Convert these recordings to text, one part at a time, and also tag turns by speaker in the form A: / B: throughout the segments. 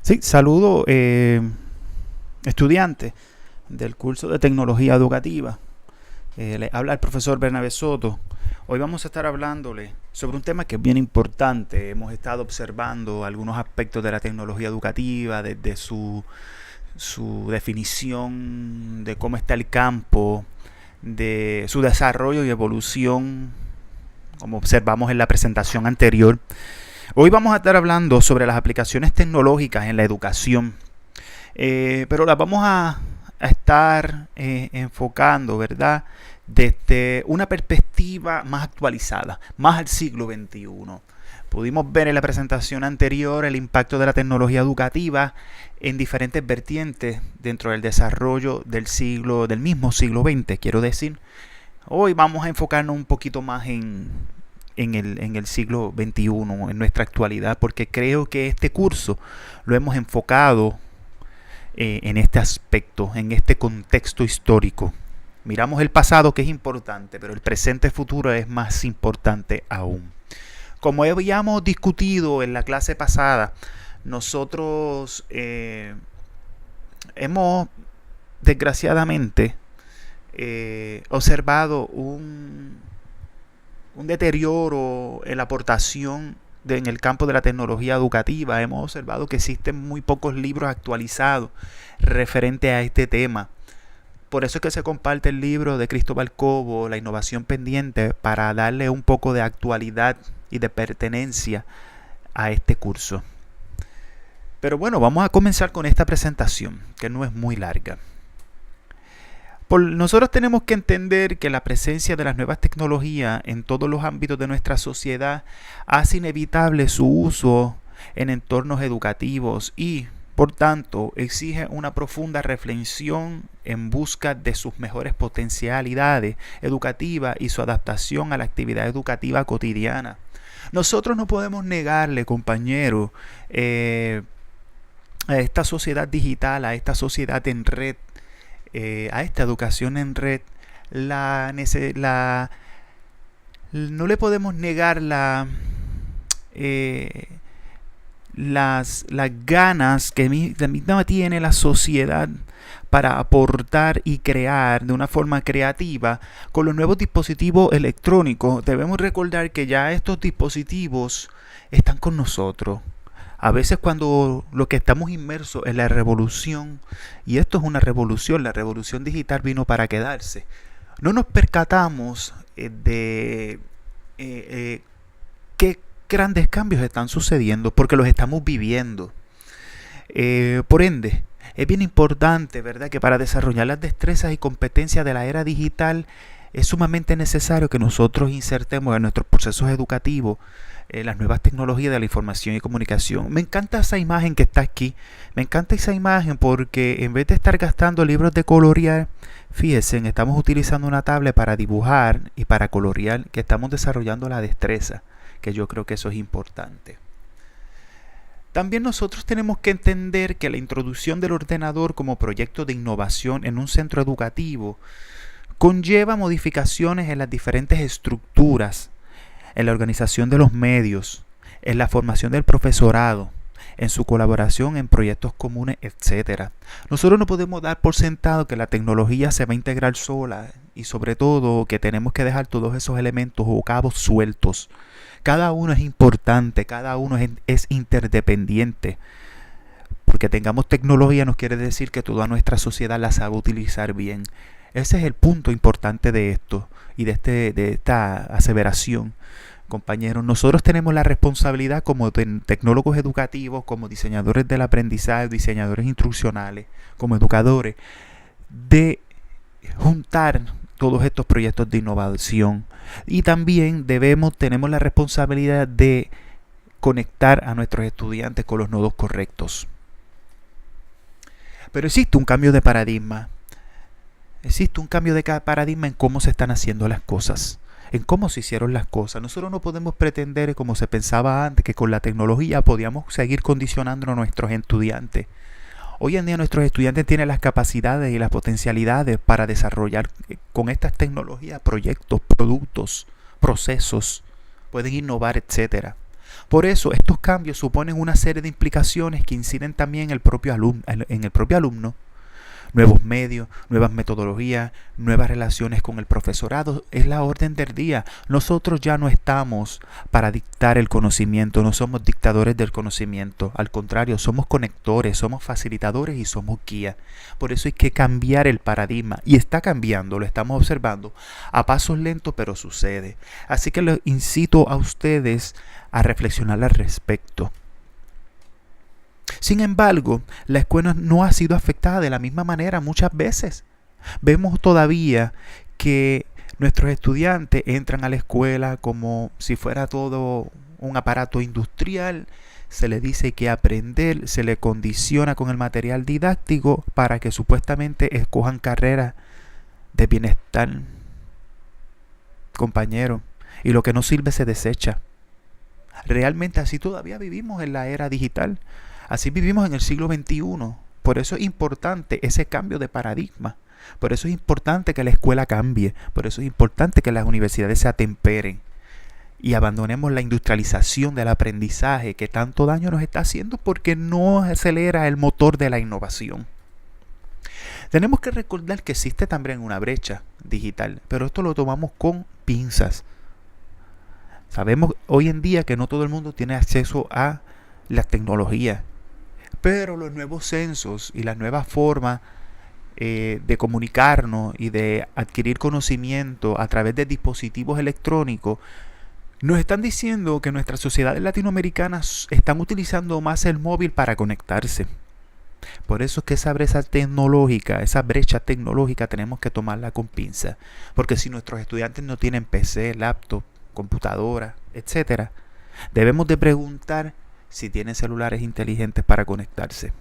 A: Sí, saludo estudiantes del curso de tecnología educativa. Le habla el profesor Bernabé Soto. Hoy vamos a estar hablándole sobre un tema que es bien importante. Hemos estado observando algunos aspectos de la tecnología educativa, desde su definición de cómo está el campo, de su desarrollo y evolución, como observamos en la presentación anterior. Hoy vamos a estar hablando sobre las aplicaciones tecnológicas en la educación, pero las vamos a estar enfocando, ¿verdad?, desde una perspectiva más actualizada, más al siglo XXI. Pudimos ver en la presentación anterior el impacto de la tecnología educativa en diferentes vertientes dentro del desarrollo del mismo siglo XX, quiero decir. Hoy vamos a enfocarnos un poquito más en el siglo XXI, en nuestra actualidad, porque creo que este curso lo hemos enfocado en este aspecto, en este contexto histórico. Miramos el pasado, que es importante, pero el presente futuro es más importante aún. Como habíamos discutido en la clase pasada, nosotros hemos desgraciadamente observado un deterioro en la aportación en el campo de la tecnología educativa. Hemos observado que existen muy pocos libros actualizados referente a este tema. Por eso es que se comparte el libro de Cristóbal Cobo, La innovación pendiente, para darle un poco de actualidad y de pertenencia a este curso. Pero bueno, vamos a comenzar con esta presentación, que no es muy larga. Nosotros tenemos que entender que la presencia de las nuevas tecnologías en todos los ámbitos de nuestra sociedad hace inevitable su uso en entornos educativos y, por tanto, exige una profunda reflexión en busca de sus mejores potencialidades educativas y su adaptación a la actividad educativa cotidiana. Nosotros no podemos negarle, compañeros, a esta sociedad digital, a esta sociedad en red, a esta educación en red, no le podemos negar las ganas que misma tiene la sociedad para aportar y crear de una forma creativa con los nuevos dispositivos electrónicos. Debemos recordar que ya estos dispositivos están con nosotros. A veces cuando lo que estamos inmersos en la revolución, y esto es una revolución, la revolución digital vino para quedarse, no nos percatamos de qué grandes cambios están sucediendo, porque los estamos viviendo. Por ende, es bien importante, ¿verdad?, que para desarrollar las destrezas y competencias de la era digital es sumamente necesario que nosotros insertemos en nuestros procesos educativos las nuevas tecnologías de la información y comunicación. Me encanta esa imagen que está aquí. Me encanta esa imagen porque en vez de estar gastando libros de colorear, fíjense, estamos utilizando una tablet para dibujar y para colorear, que estamos desarrollando la destreza, que yo creo que eso es importante. También nosotros tenemos que entender que la introducción del ordenador como proyecto de innovación en un centro educativo conlleva modificaciones en las diferentes estructuras, en la organización de los medios, en la formación del profesorado, en su colaboración en proyectos comunes, etc. Nosotros no podemos dar por sentado que la tecnología se va a integrar sola y sobre todo que tenemos que dejar todos esos elementos o cabos sueltos. Cada uno es importante, cada uno es interdependiente. Porque tengamos tecnología no quiere decir que toda nuestra sociedad la sabe utilizar bien. Ese es el punto importante de esto y de esta aseveración. Compañeros, nosotros tenemos la responsabilidad como tecnólogos educativos, como diseñadores del aprendizaje, diseñadores instruccionales, como educadores, de juntar todos estos proyectos de innovación. Y también tenemos la responsabilidad de conectar a nuestros estudiantes con los nodos correctos. Pero existe un cambio de paradigma. Existe un cambio de paradigma en cómo se están haciendo las cosas, en cómo se hicieron las cosas. Nosotros no podemos pretender, como se pensaba antes, que con la tecnología podíamos seguir condicionando a nuestros estudiantes. Hoy en día nuestros estudiantes tienen las capacidades y las potencialidades para desarrollar con estas tecnologías proyectos, productos, procesos, pueden innovar, etc. Por eso, estos cambios suponen una serie de implicaciones que inciden también en el propio alumno. Nuevos medios, nuevas metodologías, nuevas relaciones con el profesorado, es la orden del día. Nosotros ya no estamos para dictar el conocimiento, no somos dictadores del conocimiento. Al contrario, somos conectores, somos facilitadores y somos guías. Por eso hay que cambiar el paradigma. Y está cambiando, lo estamos observando a pasos lentos, pero sucede. Así que les incito a ustedes a reflexionar al respecto. Sin embargo, la escuela no ha sido afectada de la misma manera muchas veces. Vemos todavía que nuestros estudiantes entran a la escuela como si fuera todo un aparato industrial. Se les dice que aprender, se les condiciona con el material didáctico para que supuestamente escojan carreras de bienestar, compañero. Y lo que no sirve se desecha. Realmente así todavía vivimos en la era digital. Así vivimos en el siglo XXI. Por eso es importante ese cambio de paradigma. Por eso es importante que la escuela cambie. Por eso es importante que las universidades se atemperen y abandonemos la industrialización del aprendizaje que tanto daño nos está haciendo porque no acelera el motor de la innovación. Tenemos que recordar que existe también una brecha digital, pero esto lo tomamos con pinzas. Sabemos hoy en día que no todo el mundo tiene acceso a las tecnologías. Pero los nuevos censos y las nuevas formas de comunicarnos y de adquirir conocimiento a través de dispositivos electrónicos nos están diciendo que nuestras sociedades latinoamericanas están utilizando más el móvil para conectarse. Por eso es que esa brecha tecnológica tenemos que tomarla con pinza. Porque si nuestros estudiantes no tienen PC, laptop, computadora, etcétera, debemos de preguntar si tienen celulares inteligentes para conectarse.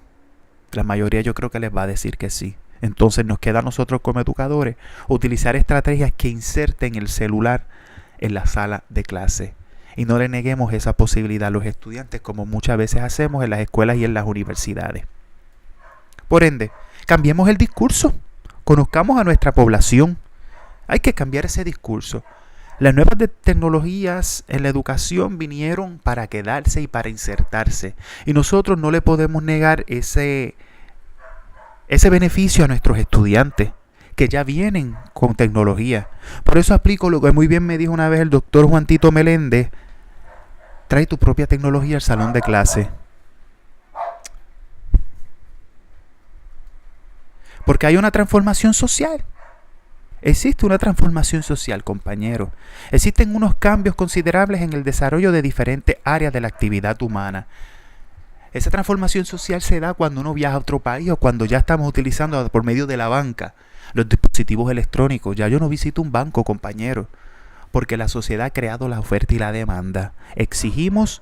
A: La mayoría yo creo que les va a decir que sí. Entonces nos queda a nosotros como educadores utilizar estrategias que inserten el celular en la sala de clase. Y no le neguemos esa posibilidad a los estudiantes como muchas veces hacemos en las escuelas y en las universidades. Por ende, cambiemos el discurso. Conozcamos a nuestra población. Hay que cambiar ese discurso. Las nuevas tecnologías en la educación vinieron para quedarse y para insertarse. Y nosotros no le podemos negar ese beneficio a nuestros estudiantes que ya vienen con tecnología. Por eso aplico lo que muy bien me dijo una vez el doctor Juan Tito Meléndez: trae tu propia tecnología al salón de clase. Porque hay una transformación social. Existe una transformación social, compañero. Existen unos cambios considerables en el desarrollo de diferentes áreas de la actividad humana. Esa transformación social se da cuando uno viaja a otro país o cuando ya estamos utilizando por medio de la banca los dispositivos electrónicos. Ya yo no visito un banco, compañero, porque la sociedad ha creado la oferta y la demanda. Exigimos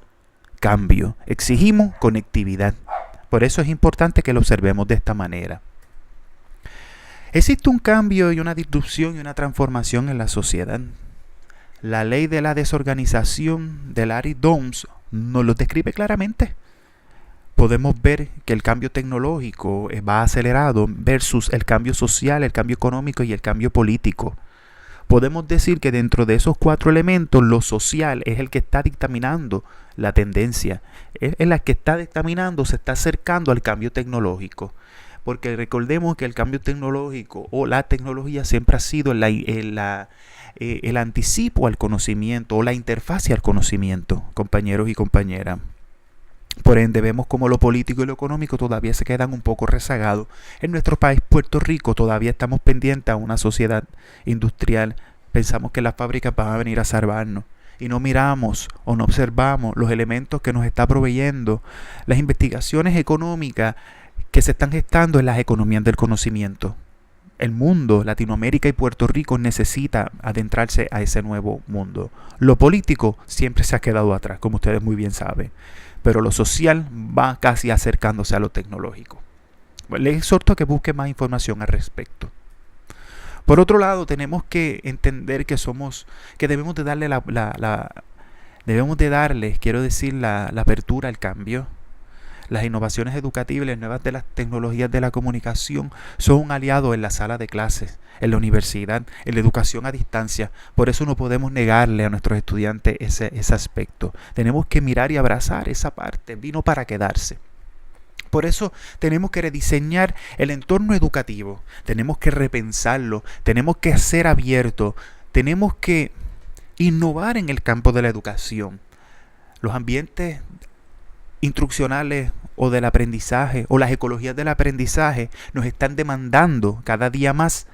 A: cambio, exigimos conectividad. Por eso es importante que lo observemos de esta manera. Existe un cambio y una disrupción y una transformación en la sociedad. La ley de la desorganización de Larry Domes nos lo describe claramente. Podemos ver que el cambio tecnológico va acelerado versus el cambio social, el cambio económico y el cambio político. Podemos decir que dentro de esos 4 elementos, lo social es el que está dictaminando la tendencia. Es la que está dictaminando, se está acercando al cambio tecnológico. Porque recordemos que el cambio tecnológico o la tecnología siempre ha sido el anticipo al conocimiento o la interfase al conocimiento, compañeros y compañeras. Por ende, vemos como lo político y lo económico todavía se quedan un poco rezagados. En nuestro país, Puerto Rico, todavía estamos pendientes a una sociedad industrial. Pensamos que las fábricas van a venir a salvarnos. Y no miramos o no observamos los elementos que nos está proveyendo las investigaciones económicas que se están gestando en las economías del conocimiento. El mundo, Latinoamérica y Puerto Rico necesita adentrarse a ese nuevo mundo. Lo político siempre se ha quedado atrás, como ustedes muy bien saben, pero lo social va casi acercándose a lo tecnológico. Les exhorto a que busquen más información al respecto. Por otro lado, tenemos que entender que debemos de darle, quiero decir, la apertura al cambio. Las innovaciones educativas y las nuevas de las tecnologías de la comunicación son un aliado en la sala de clases, en la universidad, en la educación a distancia. Por eso no podemos negarle a nuestros estudiantes ese aspecto. Tenemos que mirar y abrazar esa parte. Vino para quedarse. Por eso tenemos que rediseñar el entorno educativo, tenemos que repensarlo, tenemos que ser abiertos, tenemos que innovar en el campo de la educación. Los ambientes instruccionales o del aprendizaje o las ecologías del aprendizaje nos están demandando cada día más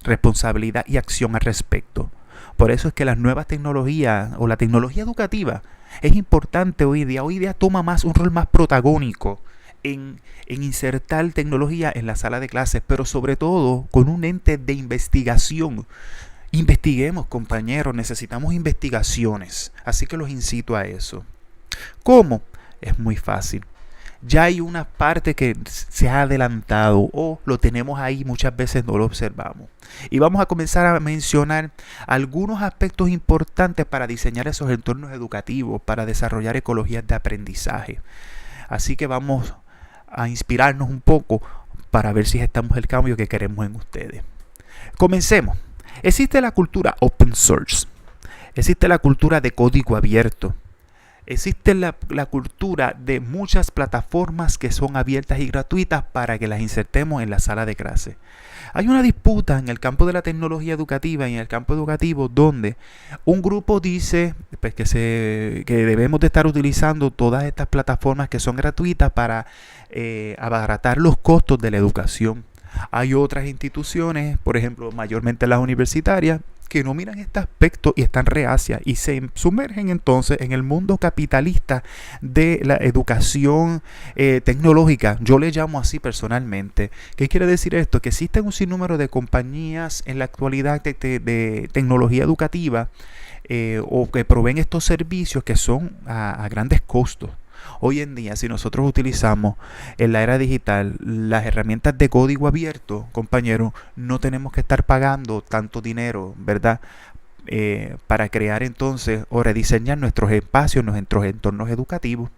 A: responsabilidad y acción al respecto. Por eso es que las nuevas tecnologías o la tecnología educativa es importante hoy día. Hoy día toma más un rol más protagónico en insertar tecnología en la sala de clases, pero sobre todo con un ente de investigación. Investiguemos, compañeros, necesitamos investigaciones. Así que los incito a eso. ¿Cómo? Es muy fácil. Ya hay una parte que se ha adelantado o lo tenemos ahí, muchas veces no lo observamos. Y vamos a comenzar a mencionar algunos aspectos importantes para diseñar esos entornos educativos, para desarrollar ecologías de aprendizaje. Así que vamos a inspirarnos un poco para ver si estamos el cambio que queremos en ustedes. Comencemos. Existe la cultura open source. Existe la cultura de código abierto. Existe la cultura de muchas plataformas que son abiertas y gratuitas para que las insertemos en la sala de clase. Hay una disputa en el campo de la tecnología educativa y en el campo educativo donde un grupo dice pues, que debemos de estar utilizando todas estas plataformas que son gratuitas para abaratar los costos de la educación. Hay otras instituciones, por ejemplo, mayormente las universitarias, que no miran este aspecto y están reacias y se sumergen entonces en el mundo capitalista de la educación tecnológica. Yo le llamo así personalmente. ¿Qué quiere decir esto? Que existen un sinnúmero de compañías en la actualidad de tecnología educativa o que proveen estos servicios que son a grandes costos. Hoy en día, si nosotros utilizamos en la era digital las herramientas de código abierto, compañeros, no tenemos que estar pagando tanto dinero, ¿verdad? Para crear entonces o rediseñar nuestros espacios, nuestros entornos educativos.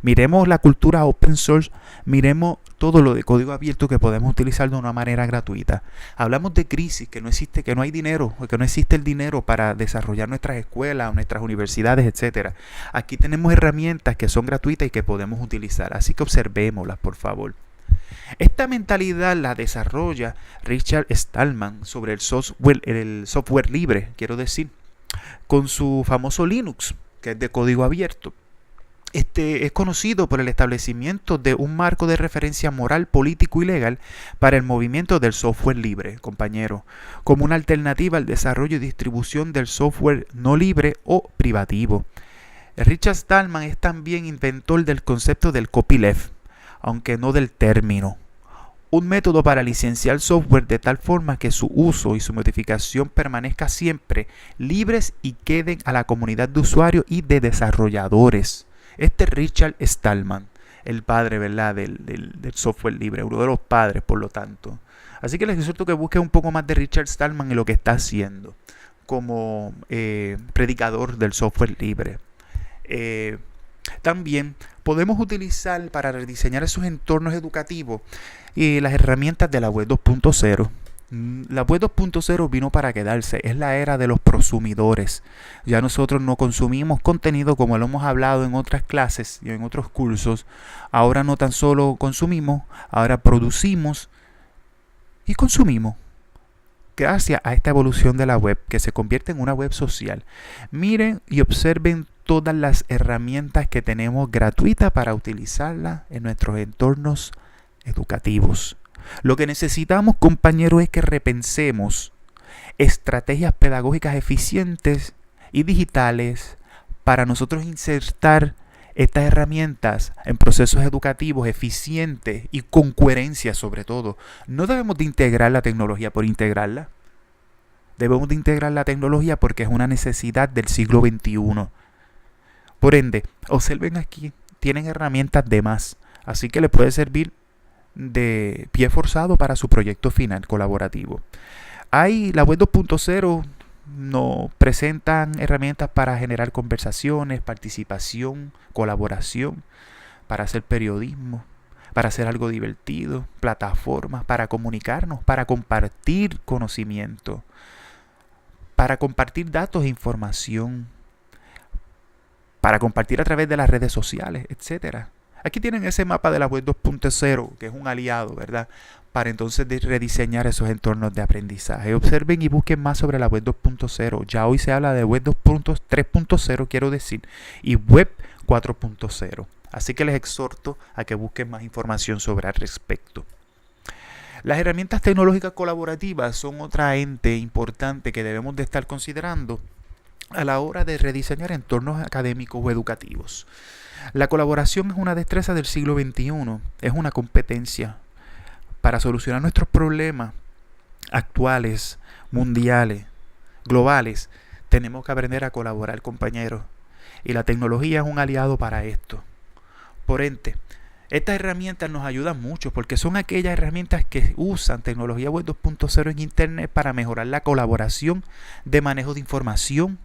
A: Miremos la cultura open source, miremos todo lo de código abierto que podemos utilizar de una manera gratuita. Hablamos de crisis, que no existe, que no hay dinero, que no existe el dinero para desarrollar nuestras escuelas, nuestras universidades, etcétera. Aquí tenemos herramientas que son gratuitas y que podemos utilizar, así que observémoslas, por favor. Esta mentalidad la desarrolla Richard Stallman sobre el software libre, quiero decir, con su famoso Linux, que es de código abierto. Es conocido por el establecimiento de un marco de referencia moral, político y legal para el movimiento del software libre, compañero, como una alternativa al desarrollo y distribución del software no libre o privativo. Richard Stallman es también inventor del concepto del copyleft, aunque no del término. Un método para licenciar software de tal forma que su uso y su modificación permanezca siempre libres y queden a la comunidad de usuarios y de desarrolladores. Este Richard Stallman, el padre, ¿verdad?, del software libre, uno de los padres, por lo tanto. Así que les exhorto que busquen un poco más de Richard Stallman y lo que está haciendo como predicador del software libre. También podemos utilizar para rediseñar esos entornos educativos las herramientas de la web 2.0. La web 2.0 vino para quedarse, es la era de los prosumidores. Ya nosotros no consumimos contenido como lo hemos hablado en otras clases y en otros cursos. Ahora no tan solo consumimos, ahora producimos y consumimos. Gracias a esta evolución de la web que se convierte en una web social. Miren y observen todas las herramientas que tenemos gratuitas para utilizarlas en nuestros entornos educativos. Lo que necesitamos, compañeros, es que repensemos estrategias pedagógicas eficientes y digitales para nosotros insertar estas herramientas en procesos educativos eficientes y con coherencia sobre todo. No debemos de integrar la tecnología por integrarla. Debemos de integrar la tecnología porque es una necesidad del siglo XXI. Por ende, observen aquí, tienen herramientas de más, así que les puede servir de pie forzado para su proyecto final colaborativo. La web 2.0 nos presentan herramientas para generar conversaciones, participación, colaboración, para hacer periodismo, para hacer algo divertido, plataformas para comunicarnos, para compartir conocimiento, para compartir datos e información, para compartir a través de las redes sociales, etcétera. Aquí tienen ese mapa de la web 2.0, que es un aliado, ¿verdad? Para entonces rediseñar esos entornos de aprendizaje. Observen y busquen más sobre la web 2.0. Ya hoy se habla de web 3.0, quiero decir, y web 4.0. Así que les exhorto a que busquen más información sobre al respecto. Las herramientas tecnológicas colaborativas son otra ente importante que debemos de estar considerando a la hora de rediseñar entornos académicos o educativos. La colaboración es una destreza del siglo XXI, es una competencia para solucionar nuestros problemas actuales, mundiales, globales. Tenemos que aprender a colaborar, compañeros, y la tecnología es un aliado para esto. Por ende, estas herramientas nos ayudan mucho porque son aquellas herramientas que usan tecnología web 2.0 en Internet para mejorar la colaboración de manejo de información,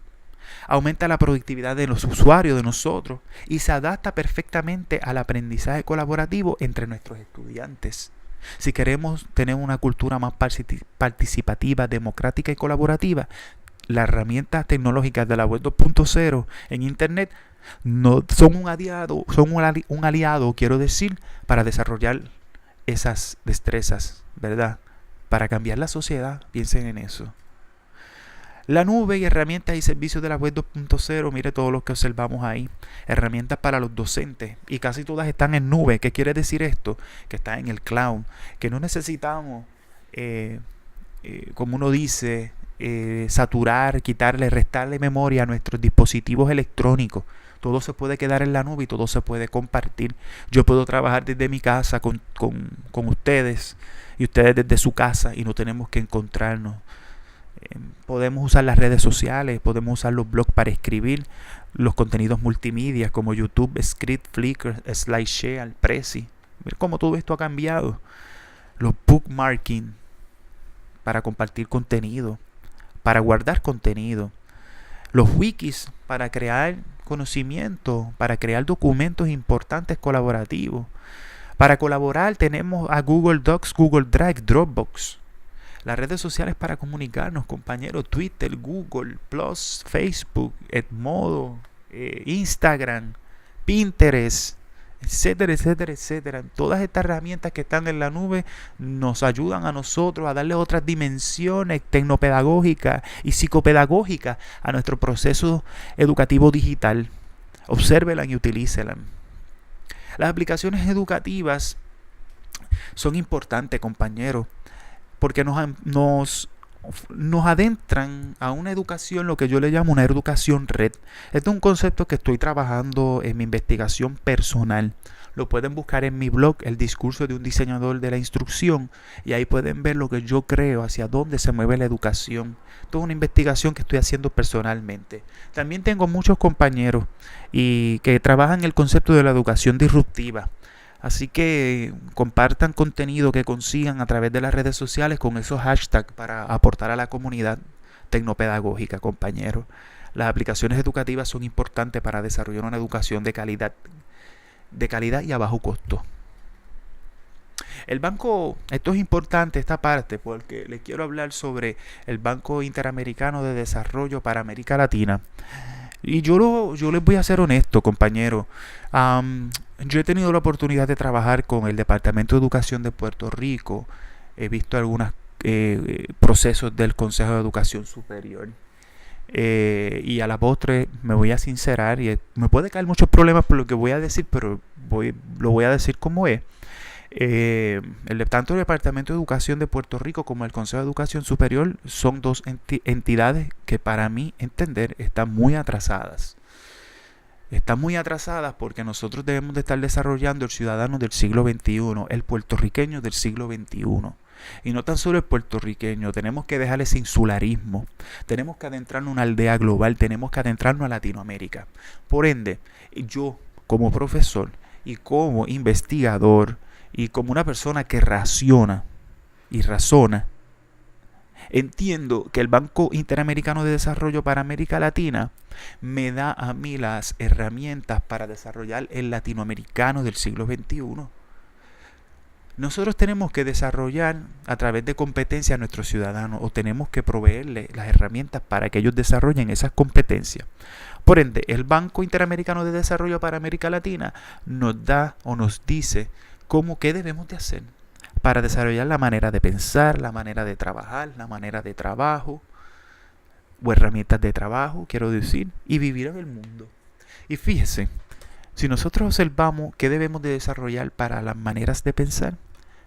A: aumenta la productividad de los usuarios, de nosotros, y se adapta perfectamente al aprendizaje colaborativo entre nuestros estudiantes. Si queremos tener una cultura más participativa, democrática y colaborativa, las herramientas tecnológicas de la web 2.0 en Internet no son un aliado, quiero decir, para desarrollar esas destrezas, ¿verdad? Para cambiar la sociedad, piensen en eso. La nube y herramientas y servicios de la web 2.0, mire todo lo que observamos ahí. Herramientas para los docentes y casi todas están en nube. ¿Qué quiere decir esto? Que están en el cloud, que no necesitamos, como uno dice, saturar, quitarle, restarle memoria a nuestros dispositivos electrónicos. Todo se puede quedar en la nube y todo se puede compartir. Yo puedo trabajar desde mi casa con ustedes y ustedes desde su casa y no tenemos que encontrarnos. Podemos usar las redes sociales, podemos usar los blogs para escribir, los contenidos multimedia como YouTube, Script, Flickr, SlideShare, Prezi. Mira cómo todo esto ha cambiado. Los bookmarking para compartir contenido, para guardar contenido. Los wikis para crear conocimiento, para crear documentos importantes colaborativos. Para colaborar tenemos a Google Docs, Google Drive, Dropbox. Las redes sociales para comunicarnos, compañeros, Twitter, Google, Plus, Facebook, Edmodo, Instagram, Pinterest, etcétera, etcétera, etcétera. Todas estas herramientas que están en la nube nos ayudan a nosotros a darle otras dimensiones tecnopedagógicas y psicopedagógicas a nuestro proceso educativo digital. Obsérvelas y utilícelas. Las aplicaciones educativas son importantes, compañeros, porque nos adentran a una educación, lo que yo le llamo una educación red. Este es un concepto que estoy trabajando en mi investigación personal. Lo pueden buscar en mi blog, El discurso de un diseñador de la instrucción, y ahí pueden ver lo que yo creo, hacia dónde se mueve la educación. Esto es una investigación que estoy haciendo personalmente. También tengo muchos compañeros que trabajan el concepto de la educación disruptiva. Así que compartan contenido que consigan a través de las redes sociales con esos hashtags para aportar a la comunidad tecnopedagógica, compañeros. Las aplicaciones educativas son importantes para desarrollar una educación de calidad y a bajo costo. El banco, esto es importante esta parte porque les quiero hablar sobre el Banco Interamericano de Desarrollo para América Latina. Y yo les voy a ser honesto, compañero. Yo he tenido la oportunidad de trabajar con el Departamento de Educación de Puerto Rico. He visto algunos procesos del Consejo de Educación Superior. Y a la postre me voy a sincerar. Y me puede caer muchos problemas por lo que voy a decir, pero lo voy a decir como es. Tanto el Departamento de Educación de Puerto Rico como el Consejo de Educación Superior son dos entidades que para mí entender están muy atrasadas. Están muy atrasadas porque nosotros debemos de estar desarrollando el ciudadano del siglo XXI, el puertorriqueño del siglo XXI. Y no tan solo el puertorriqueño, tenemos que dejar ese insularismo, tenemos que adentrarnos en una aldea global, tenemos que adentrarnos a Latinoamérica. Por ende, yo como profesor y como investigador, y como una persona que raciona y razona, Entiendo que el Banco Interamericano de Desarrollo para América Latina me da a mí las herramientas para desarrollar el latinoamericano del siglo XXI. Nosotros tenemos que desarrollar a través de competencias a nuestros ciudadanos, o tenemos que proveerles las herramientas para que ellos desarrollen esas competencias. Por ende, el Banco Interamericano de Desarrollo para América Latina nos da o nos dice qué debemos de hacer para desarrollar la manera de pensar, la manera de trabajar, la manera de trabajo, o herramientas de trabajo, quiero decir, y vivir en el mundo. Y fíjese, si nosotros observamos qué debemos de desarrollar para las maneras de pensar,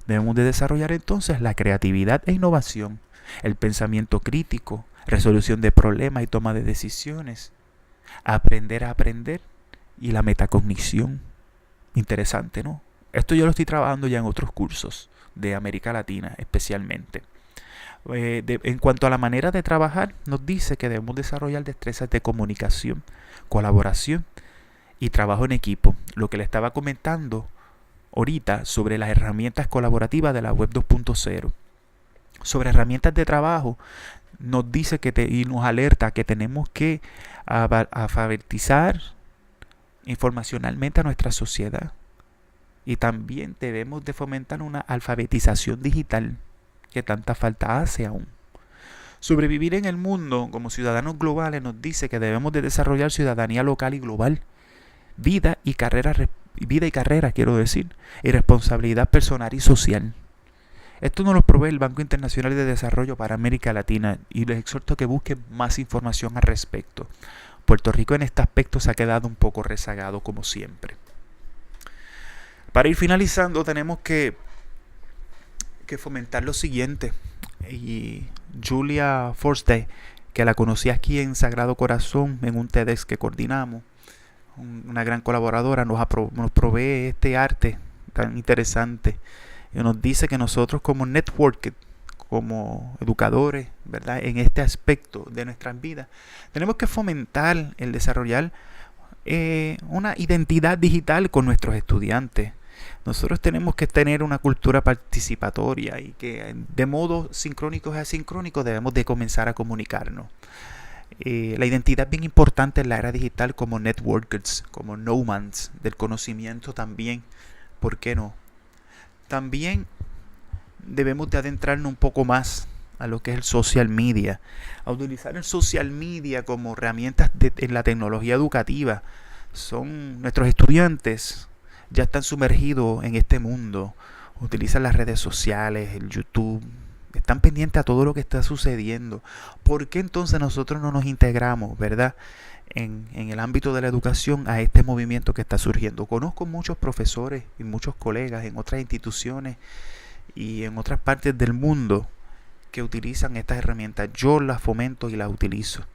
A: debemos de desarrollar entonces la creatividad e innovación, el pensamiento crítico, resolución de problemas y toma de decisiones, aprender a aprender y la metacognición. Interesante, ¿no? Esto yo lo estoy trabajando ya en otros cursos de América Latina especialmente. En cuanto a la manera de trabajar, nos dice que debemos desarrollar destrezas de comunicación, colaboración y trabajo en equipo. Lo que le estaba comentando ahorita sobre las herramientas colaborativas de la web 2.0. Sobre herramientas de trabajo, nos dice y nos alerta que tenemos que alfabetizar informacionalmente a nuestra sociedad. Y también debemos de fomentar una alfabetización digital que tanta falta hace aún. Sobrevivir en el mundo como ciudadanos globales nos dice que debemos de desarrollar ciudadanía local y global, vida y carrera, quiero decir, y responsabilidad personal y social. Esto nos lo provee el Banco Internacional de Desarrollo para América Latina y les exhorto a que busquen más información al respecto. Puerto Rico en este aspecto se ha quedado un poco rezagado como siempre. Para ir finalizando tenemos que fomentar lo siguiente. Y Julia Forste, que la conocí aquí en Sagrado Corazón en un TEDx que coordinamos, una gran colaboradora, nos provee este arte tan interesante y nos dice que nosotros como network, como educadores, ¿verdad?, en este aspecto de nuestras vidas, tenemos que fomentar el desarrollar una identidad digital con nuestros estudiantes. Nosotros tenemos que tener una cultura participatoria y que de modo sincrónico y asincrónico debemos de comenzar a comunicarnos. La identidad es bien importante en la era digital como networkers, como nomads del conocimiento también. ¿Por qué no? También debemos de adentrarnos un poco más a lo que es el social media, a utilizar el social media como herramientas en la tecnología educativa. Nuestros estudiantes ya están sumergidos en este mundo, utilizan las redes sociales, el YouTube, están pendientes a todo lo que está sucediendo. ¿Por qué entonces nosotros no nos integramos, verdad, en el ámbito de la educación a este movimiento que está surgiendo? Conozco muchos profesores y muchos colegas en otras instituciones y en otras partes del mundo que utilizan estas herramientas. Yo las fomento y las utilizo.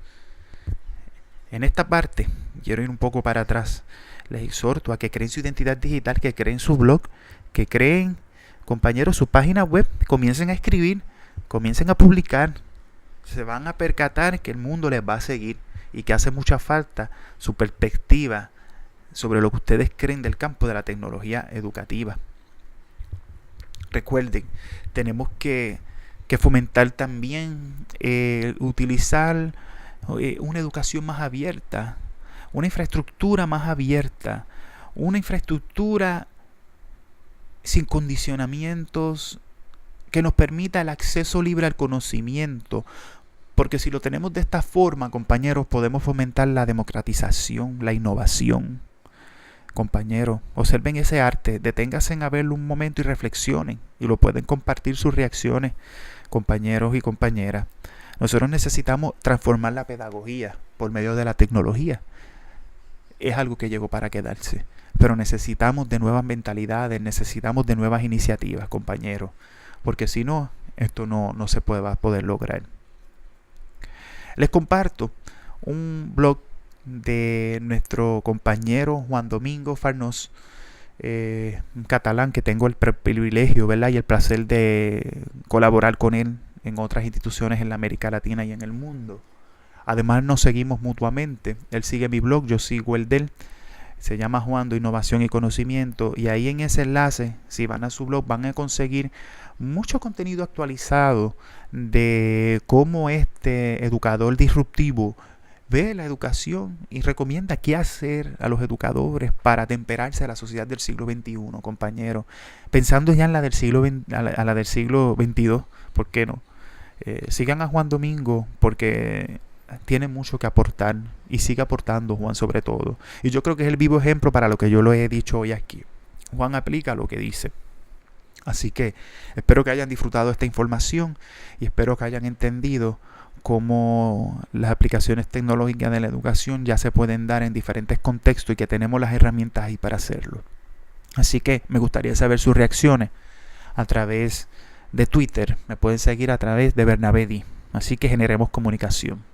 A: En esta parte, quiero ir un poco para atrás. Les exhorto a que creen su identidad digital, que creen su blog, que creen, compañeros, su página web, comiencen a escribir, comiencen a publicar. Se van a percatar que el mundo les va a seguir y que hace mucha falta su perspectiva sobre lo que ustedes creen del campo de la tecnología educativa. Recuerden, tenemos que fomentar también utilizar una educación más abierta, una infraestructura más abierta, una infraestructura sin condicionamientos que nos permita el acceso libre al conocimiento. Porque si lo tenemos de esta forma, compañeros, podemos fomentar la democratización, la innovación. Compañeros, observen ese arte, deténganse a verlo un momento y reflexionen, y lo pueden compartir sus reacciones, compañeros y compañeras. Nosotros necesitamos transformar la pedagogía por medio de la tecnología. Es algo que llegó para quedarse, pero necesitamos de nuevas mentalidades, necesitamos de nuevas iniciativas, compañeros, porque si no, esto no se va a poder lograr. Les comparto un blog de nuestro compañero Juan Domingo Farnós, un catalán que tengo el privilegio, ¿verdad?, y el placer de colaborar con él en otras instituciones en la América Latina y en el mundo. Además nos seguimos mutuamente. Él sigue mi blog, yo sigo el de él. Se llama Juando Innovación y Conocimiento, y ahí en ese enlace, si van a su blog, van a conseguir mucho contenido actualizado de cómo este educador disruptivo ve la educación y recomienda qué hacer a los educadores para atemperarse a la sociedad del siglo XXI, compañeros. Pensando ya en la del siglo XX, a la del siglo XXII, ¿por qué no? Sigan a Juan Domingo porque tiene mucho que aportar y sigue aportando Juan sobre todo. Y yo creo que es el vivo ejemplo para lo que yo lo he dicho hoy aquí. Juan aplica lo que dice. Así que espero que hayan disfrutado esta información y espero que hayan entendido cómo las aplicaciones tecnológicas de la educación ya se pueden dar en diferentes contextos y que tenemos las herramientas ahí para hacerlo. Así que me gustaría saber sus reacciones a través de Twitter. Me pueden seguir a través de Bernabé Di. Así que generemos comunicación.